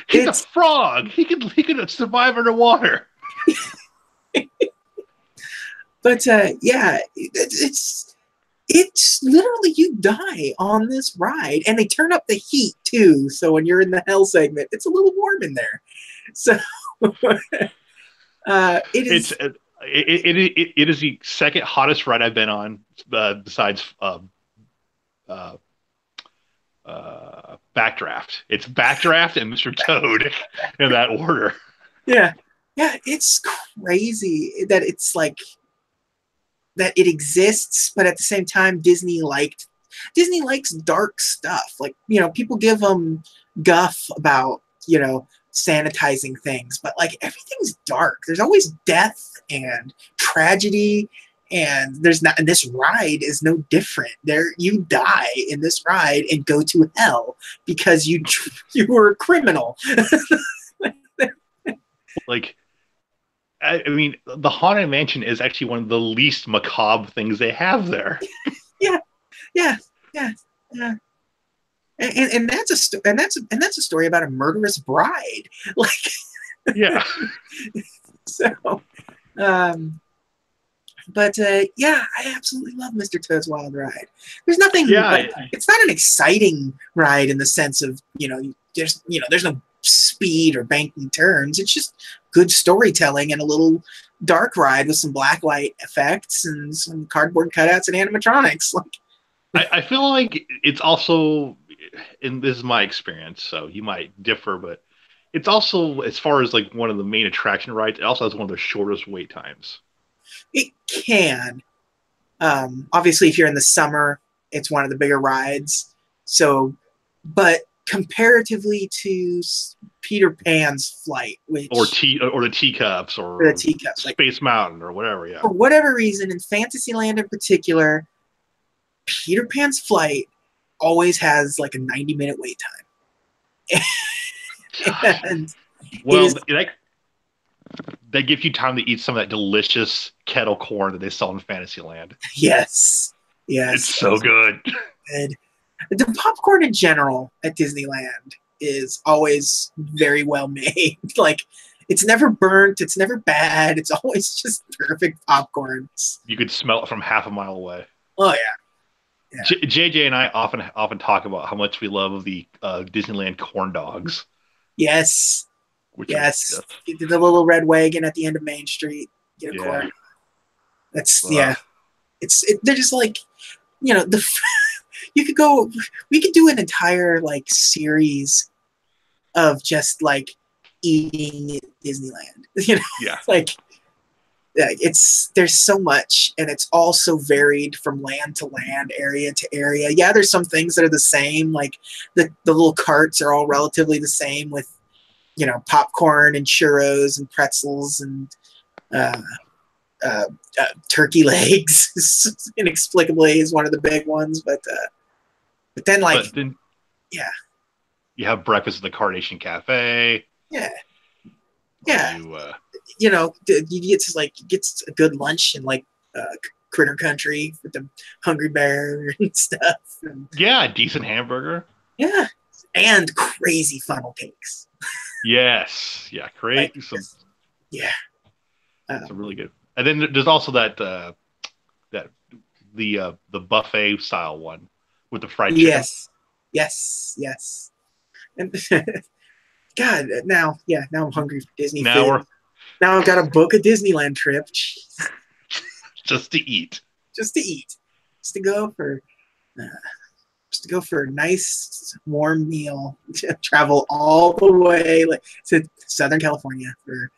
He's a frog. He could survive underwater. But it's literally you die on this ride, and they turn up the heat too. So when you're in the hell segment, it's a little warm in there. So it is the second hottest ride I've been on, besides Backdraft. It's Backdraft and Mr. Toad in that order. Yeah, it's crazy that it's like that it exists, but at the same time, Disney likes dark stuff. Like people give them guff about sanitizing things, but like everything's dark. There's always death and tragedy. And and this ride is no different. You die in this ride and go to hell because you were a criminal. Like, I mean, the Haunted Mansion is actually one of the least macabre things they have there. Yeah. And that's a story about a murderous bride. Like, yeah. So, But I absolutely love Mr. Toad's Wild Ride. There's nothing. It's not an exciting ride in the sense of there's no speed or banking turns. It's just good storytelling and a little dark ride with some black light effects and some cardboard cutouts and animatronics. Like, I feel like it's also, and this is my experience, so you might differ, but It's also, as far as like one of the main attraction rides, it also has one of the shortest wait times. It can. Obviously, if you're in the summer, it's one of the bigger rides. So, but comparatively to Peter Pan's flight, which Or the teacups for the or teacups, like Space Mountain or whatever. Yeah. for whatever reason, in Fantasyland in particular, Peter Pan's flight always has like a 90-minute wait time. And it Well, is, they give you time to eat some of that delicious kettle corn that they sell in Fantasyland. yes, It's yes, so good. good. The popcorn in general at Disneyland is always very well made. Like, it's never burnt, it's never bad, it's always just perfect popcorn. You could smell it from half a mile away. Oh yeah, yeah. JJ and I often talk about how much we love the Disneyland corn dogs, Yes, which are yes. just The little red wagon at the end of Main Street. Get a yeah. corn. That's Uh, yeah. They're just like, the you could go. We could do an entire like series of just like eating at Disneyland. yeah, Like there's so much, and it's all so varied from land to land, area to area. Yeah, there's some things that are the same. Like the little carts are all relatively the same with popcorn and churros and pretzels and uh, uh, turkey legs. Inexplicably is one of the big ones, but then like but then yeah, you have breakfast at the Carnation Cafe. yeah, Or yeah. you You get a good lunch in like Critter Country with the Hungry Bear and stuff. And, yeah, a decent hamburger. yeah, and crazy funnel cakes. Yes, yeah, Like, great. yeah, Some really good. And then there's also that the buffet style one with the fried chicken. yes, yes, yes. And God, now I'm hungry for Disney Now food. we're Now I've got to book a Disneyland trip. Jeez, just to eat. just to eat, just to go for, uh, just to go for a nice warm meal. Travel all the way like to Southern California for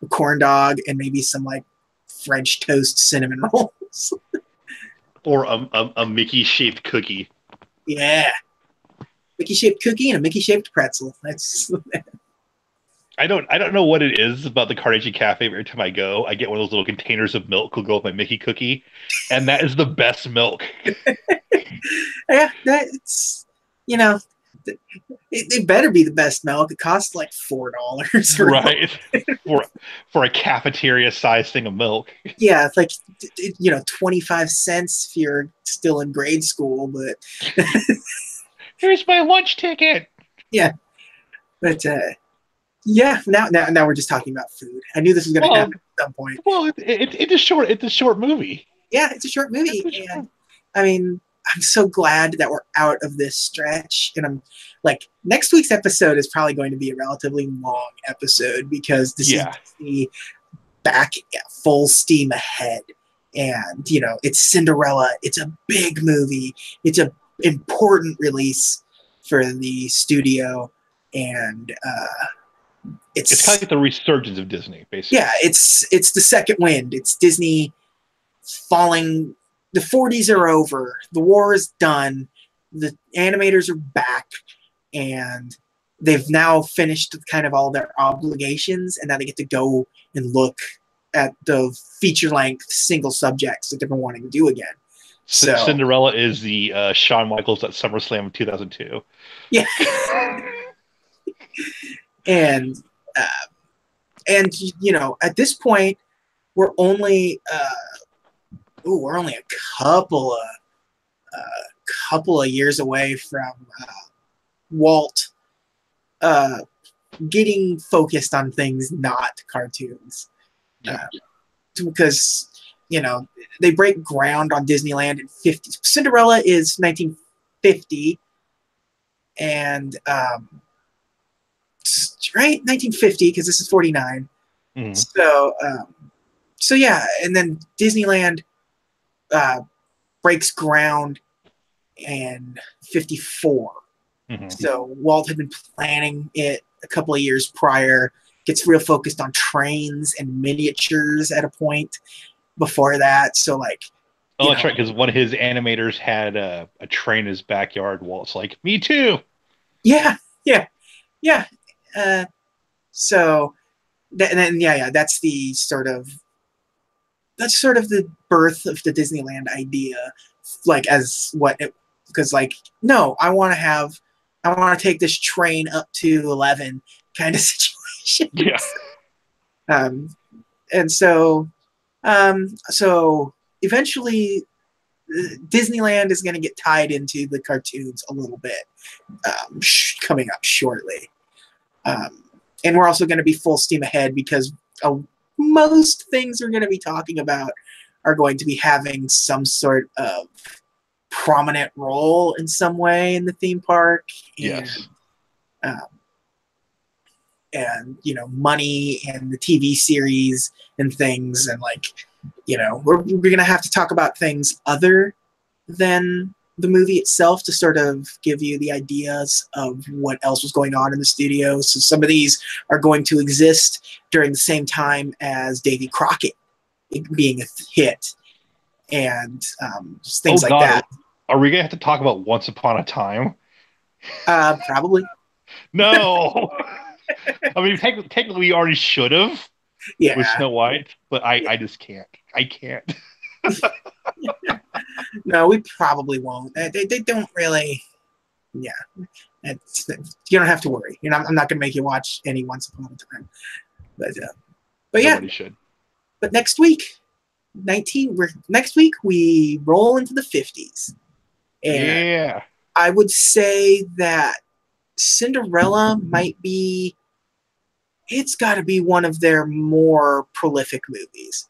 a corn dog and maybe some like French toast cinnamon rolls. Or a Mickey shaped cookie. Yeah, Mickey shaped cookie and a Mickey shaped pretzel. That's I don't know what it is about the Carnegie Cafe. Every time I go, I get one of those little containers of milk will go with my Mickey cookie, and that is the best milk. yeah. That's you know. It better be the best milk. It costs like $4. Right. For a cafeteria sized thing of milk. Yeah, it's like 25 cents if you're still in grade school, but Here's my lunch ticket. yeah, but yeah. Now we're just talking about food. I knew this was going to Well, happen at some point. it's a short movie. Yeah, it's a short movie, It's a and short. I mean, I'm so glad that we're out of this stretch. And I'm like, next week's episode is probably going to be a relatively long episode because this is Yeah. the back at full steam ahead. And, it's Cinderella. It's a big movie. It's a important release for the studio. And It's kind of like the resurgence of Disney, basically. yeah, it's the second wind. It's Disney falling. The 40s are over. The war is done. The animators are back, and they've now finished kind of all their obligations, and now they get to go and look at the feature-length single subjects that they've been wanting to do again. So Cinderella is the Shawn Michaels at SummerSlam of 2002. yeah, and uh, and at this point we're only a couple of years away from Walt getting focused on things not cartoons. Yeah. Because they break ground on Disneyland in 50. Cinderella is 1950, and right 1950 because this is 49. Mhm. So yeah, and then Disneyland breaks ground in 54. Mhm. So Walt had been planning it a couple of years prior. Gets real focused on trains and miniatures at a point before that. So like, Oh, that's right, because one of his animators had a train in his backyard. Walt's like, me too. yeah, yeah, yeah. Uh, so and then yeah, that's sort of the birth of the Disneyland idea, like as what it, because like no, I want to take this train up to 11 kind of situation. Yeah. um, and so eventually Disneyland is going to get tied into the cartoons a little bit, coming up shortly. Um, and we're also going to be full steam ahead because most things we're going to be talking about are going to be having some sort of prominent role in some way in the theme park. Yes. Um, and money and the TV series and things, and like we're gonna have to talk about things other than the movie itself to sort of give you the ideas of what else was going on in the studio. So some of these are going to exist during the same time as Davy Crockett being a hit, and things like that. Are we gonna have to talk about Once Upon a Time? Probably. No. I mean, technically, we already should have with Yeah. Snow White, but Yeah. I just can't. I can't. No, we probably won't. They don't really. Yeah, you don't have to worry. I'm not going to make you watch any Once Upon a Time, but yeah. Nobody should. But next week, next week we roll into the 50s, and Yeah. I would say that Cinderella might be. It's got to be one of their more prolific movies.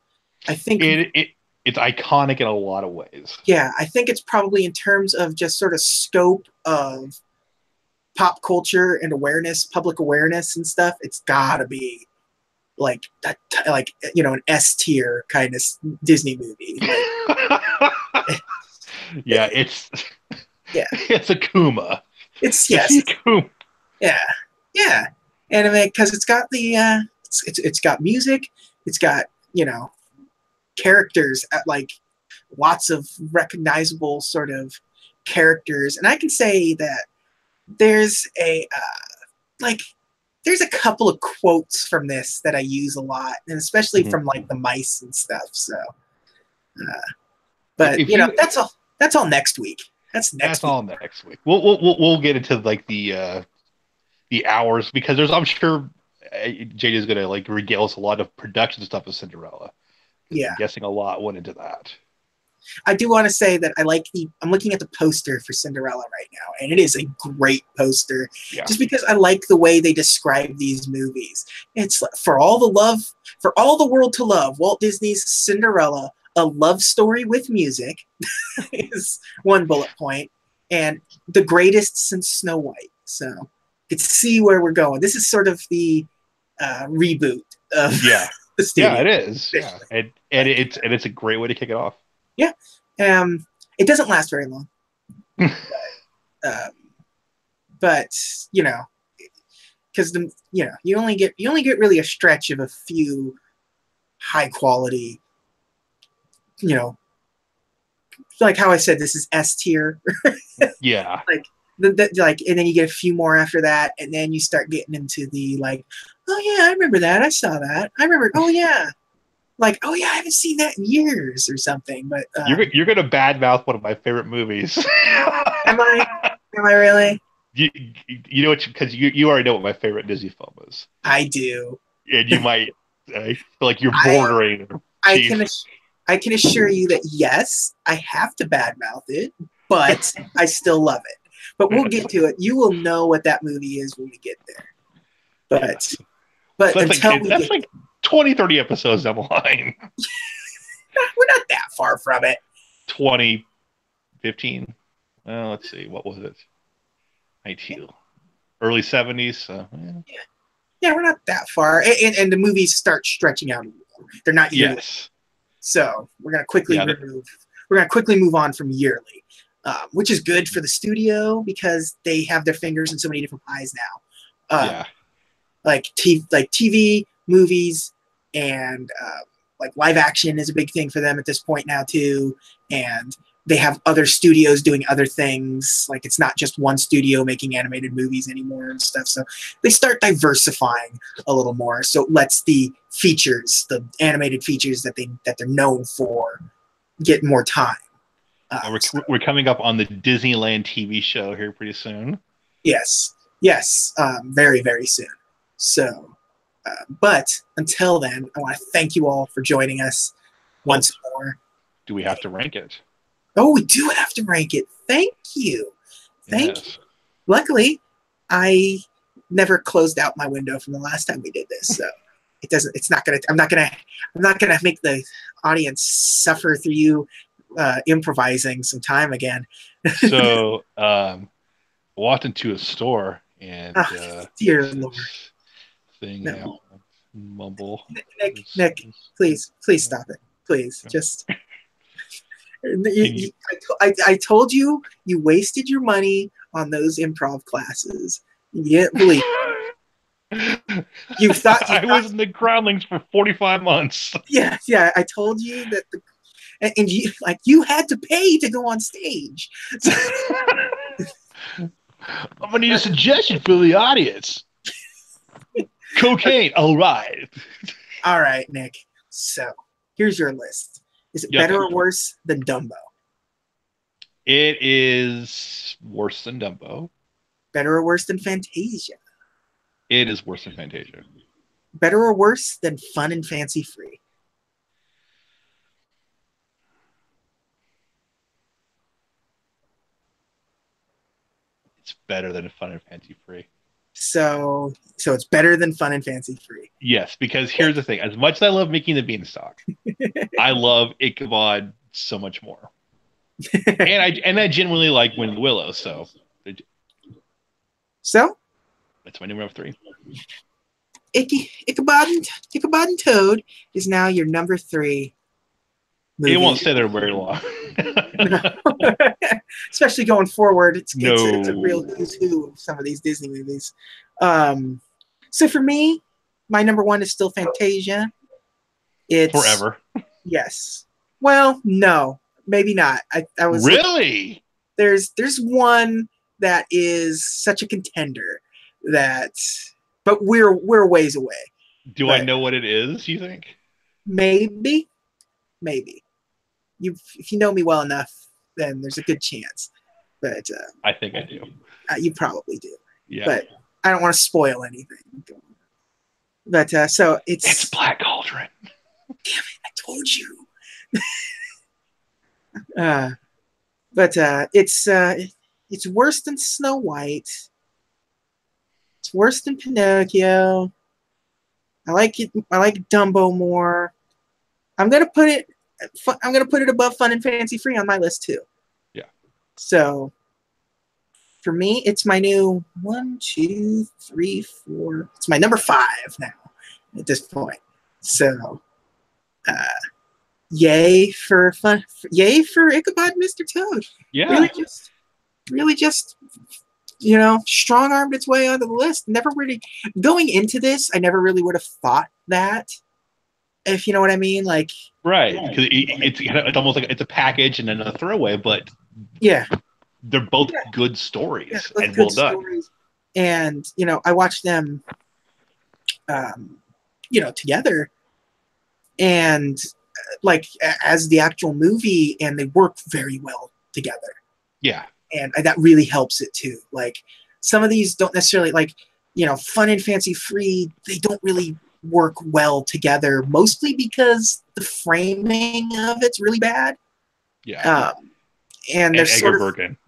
I think it's iconic in a lot of ways. Yeah, I think it's probably in terms of just sort of scope of pop culture and awareness, public awareness and stuff. It's got to be like an S tier kind of Disney movie. Yeah, it's a Kuma. It's Kuma. Yeah. And I mean, because it's got it's got music, it's got characters at like lots of recognizable sort of characters, and I can say that there's there's a couple of quotes from this that I use a lot, and especially from like the mice and stuff. So, but that's all next week. That's all next week. We'll get into like the hours, because I'm sure JJ is gonna like regale us a lot of production stuff of Cinderella. Yeah, I'm guessing a lot went into that. I do want to say that I'm looking at the poster for Cinderella right now, and it is a great poster. Yeah. Just because I like the way they describe these movies. It's for all the world to love. Walt Disney's Cinderella, a love story with music, is one bullet point, and the greatest since Snow White. So you can see where we're going. This is sort of the reboot of the studio. Yeah, it is. Yeah, and it's a great way to kick it off. Yeah, it doesn't last very long, but because you only get really a stretch of a few high quality, like how I said, this is S tier. Yeah, like and then you get a few more after that, and then you start getting into the like, oh yeah, I remember that, I saw that, I remember, oh yeah. Like, oh yeah, I haven't seen that in years or something. But you're gonna badmouth one of my favorite movies. Am I really? You know what? Because you already know what my favorite Disney film is. I do. And you might feel like you're bordering. I can assure you that yes, I have to badmouth it, but I still love it. But we'll get to it. You will know what that movie is when we get there. But that's like 20, 30 episodes down the line. We're not that far from it. 2015. Let's see. What was it? 19. Early 70s. So, yeah, we're not that far. And the movies start stretching out a little. They're not yearly. Yes. So we're going to quickly move on from yearly, which is good for the studio because they have their fingers in so many different pies now. like TV, movies, and like live action is a big thing for them at this point now too. And they have other studios doing other things. Like it's not just one studio making animated movies anymore and stuff. So they start diversifying a little more. So it lets the features, the animated features that they're known for, get more time. We're coming up on the Disneyland TV show here pretty soon. Yes, yes, very, very soon. So, but until then, I want to thank you all for joining us once more. Do we have to rank it? Oh, we do have to rank it. Thank you. Thank you. Luckily, I never closed out my window from the last time we did this, so it doesn't. It's not gonna. I'm not gonna make the audience suffer through you improvising some time again. So, walked into a store and dear Lord, thing no. Mumble. Nick, please stop it. Please, just. I told you wasted your money on those improv classes. You didn't believe it. You thought I was in the Groundlings for 45 months. Yeah. I told you that, and you had to pay to go on stage. I'm gonna need a suggestion for the audience. Cocaine, all right. All right, Nick. So here's your list. Is it better or worse than Dumbo? It is worse than Dumbo. Better or worse than Fantasia? It is worse than Fantasia. Better or worse than Fun and Fancy Free? It's better than Fun and Fancy Free. So it's better than Fun and Fancy Free. Yes, because here's the thing. As much as I love Mickey and the Beanstalk, I love Ichabod so much more. and I genuinely like Wind in the Willows, so that's my number 3. Ichabod and Toad is now your number 3 movie. It won't stay there very long. Especially going forward, it's a real who's who of some of these Disney movies. So for me, my number 1 is still Fantasia. It's forever. Yes. Well, no, maybe not. I was really. There's one that is such a contender but we're ways away. Do I know what it is? You think? Maybe. If you know me well enough, then there's a good chance. But I think I do. You probably do. Yeah. But I don't want to spoil anything. But so it's Black Cauldron. Damn it! I told you. But it's worse than Snow White. It's worse than Pinocchio. I like it. I like Dumbo more. I'm gonna put it above Fun and Fancy Free on my list too. Yeah. So for me, it's my new 1, 2, 3, 4. It's my number 5 now at this point. So, yay for fun! Yay for Ichabod, Mr. Toad. Yeah. Really just strong armed its way onto the list. Never really going into this, I never really would have thought that. If you know what I mean, like right, because it's almost like it's a package and then a throwaway, but yeah, they're both good stories and well done. Stories. And I watched them, together, and like as the actual movie, and they work very well together. Yeah, and that really helps it too. Like some of these don't necessarily Fun and Fancy Free. They don't really work well together, mostly because the framing of it's really bad. Yeah. And there's Edgar Bergen.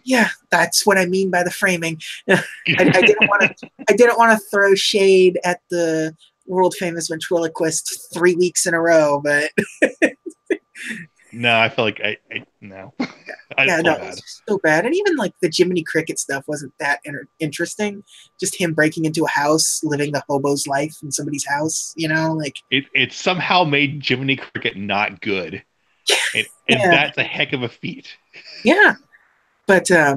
Yeah, that's what I mean by the framing. I didn't want to throw shade at the world famous ventriloquist 3 weeks in a row, but no, I feel like I no. It was so bad. And even like the Jiminy Cricket stuff wasn't that interesting. Just him breaking into a house, living the hobo's life in somebody's house. It somehow made Jiminy Cricket not good, and that's a heck of a feat. Yeah, but yeah,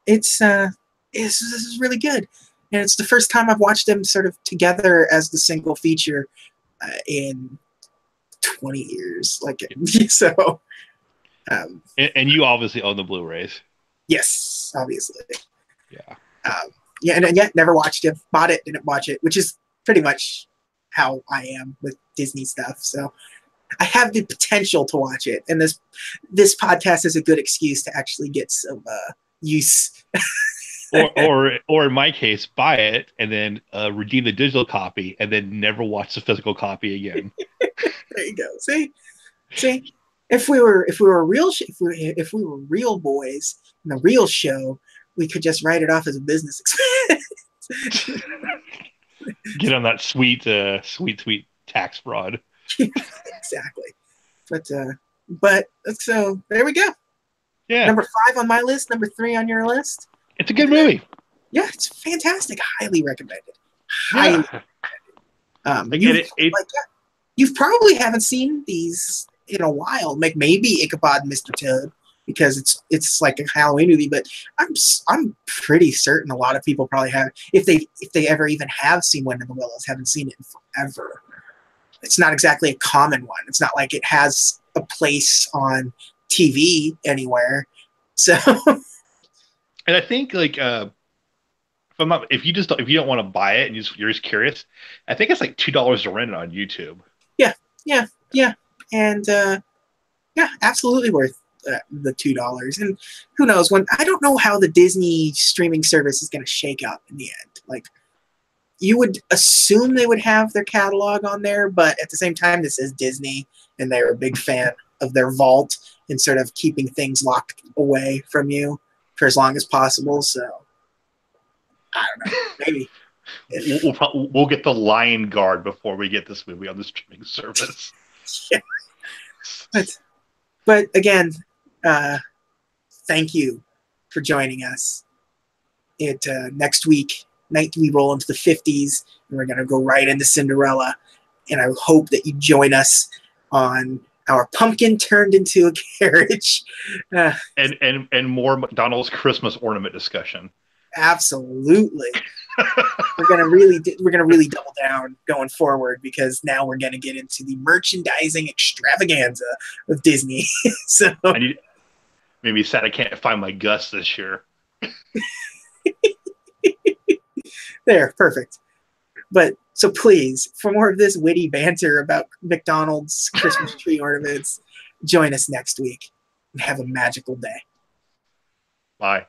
this is really good. and it's the first time I've watched them sort of together as the single feature in 20 years. Like, so. And you obviously own the Blu-rays. Yes, obviously. Yeah. Yeah, and yet never watched it. Bought it, didn't watch it, which is pretty much how I am with Disney stuff. So I have the potential to watch it, and this podcast is a good excuse to actually get some use. or in my case, buy it and then redeem the digital copy and then never watch the physical copy again. There you go. See, if we were real if we were real boys in the real show, we could just write it off as a business expense. Get on that sweet tax fraud. Exactly. But so there we go. Yeah. Number 5 on my list, number 3 on your list. It's a good movie. Yeah, it's fantastic. Highly recommended. Yeah. You've probably haven't seen these in a while. Like maybe Ichabod and Mr. Toad, because it's like a Halloween movie. But I'm pretty certain a lot of people probably have, if they ever even have seen Wind in the Willows, haven't seen it in forever. It's not exactly a common one. It's not like it has a place on TV anywhere. So, and I think like if you don't want to buy it and you're just curious, I think it's like $2 to rent it on YouTube. Yeah, and yeah, absolutely worth the $2. And who knows, I don't know how the Disney streaming service is going to shake up in the end. Like, you would assume they would have their catalog on there, but at the same time, this is Disney, and they're a big fan of their vault and sort of keeping things locked away from you for as long as possible. So I don't know, maybe we'll get the Lion Guard before we get this movie on the streaming service. Yeah. But again, thank you for joining us. Next week, we roll into the 50s, and we're going to go right into Cinderella. And I hope that you join us on our pumpkin turned into a carriage. And more McDonald's Christmas ornament discussion. Absolutely. We're gonna really double down going forward, because now we're gonna get into the merchandising extravaganza of Disney. So maybe sad I can't find my Gus this year. There, perfect. But so please, for more of this witty banter about McDonald's Christmas tree ornaments, join us next week and have a magical day. Bye.